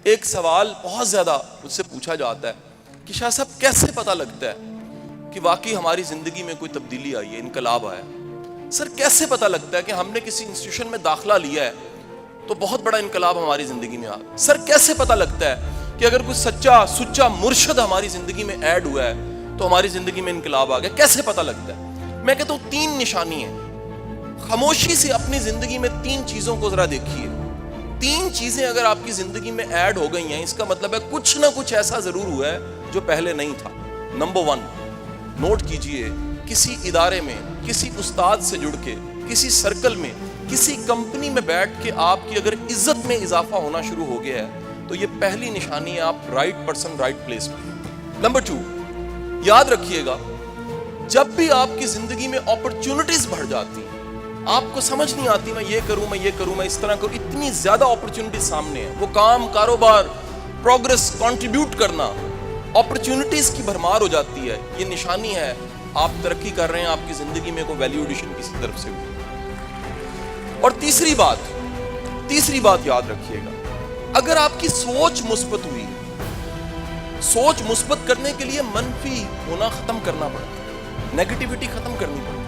ایک سوال بہت زیادہ مجھ سے پوچھا جاتا ہے کہ شاہ صاحب کیسے پتہ لگتا ہے کہ واقعی ہماری زندگی میں کوئی تبدیلی آئی ہے، انقلاب آیا ہے؟ سر کیسے پتہ لگتا ہے کہ ہم نے کسی انسٹیٹیوشن میں داخلہ لیا ہے تو بہت بڑا انقلاب ہماری زندگی میں آ گیا؟ سر کیسے پتہ لگتا ہے کہ اگر کوئی سچا مرشد ہماری زندگی میں ایڈ ہوا ہے تو ہماری زندگی میں انقلاب آ گیا؟ کیسے پتہ لگتا ہے؟ میں کہتا ہوں 3 نشانی ہیں۔ خاموشی سے اپنی زندگی میں 3 چیزوں کو ذرا دیکھیے۔ 3 چیزیں اگر آپ کی زندگی میں ایڈ ہو گئی ہیں، اس کا مطلب ہے کچھ نہ کچھ ایسا ضرور ہوا ہے جو پہلے نہیں تھا۔ نمبر 1، نوٹ کیجئے، کسی ادارے میں کسی استاد سے جڑ کے، کسی سرکل میں، کسی کمپنی میں بیٹھ کے آپ کی اگر عزت میں اضافہ ہونا شروع ہو گیا ہے تو یہ پہلی نشانی ہے آپ رائٹ پرسن رائٹ پلیس پہ۔ نمبر 2، یاد رکھیے گا، جب بھی آپ کی زندگی میں اپرچونٹیز بڑھ جاتی ہیں، آپ کو سمجھ نہیں آتی میں یہ کروں میں اس طرح کروں، اتنی زیادہ اپرچونٹیز سامنے ہیں، وہ کام، کاروبار، پروگرس، کنٹریبیوٹ کرنا، اپرچونٹیز کی بھرمار ہو جاتی ہے، یہ نشانی ہے آپ ترقی کر رہے ہیں، آپ کی زندگی میں کوئی ویلیو ایڈیشن کسی طرف سے ہوئی۔ اور تیسری بات یاد رکھیے گا، اگر آپ کی سوچ مثبت ہوئی، سوچ مثبت کرنے کے لیے منفی ہونا ختم کرنا پڑتا ہے، نیگیٹیوٹی ختم کرنی پڑتی ہے۔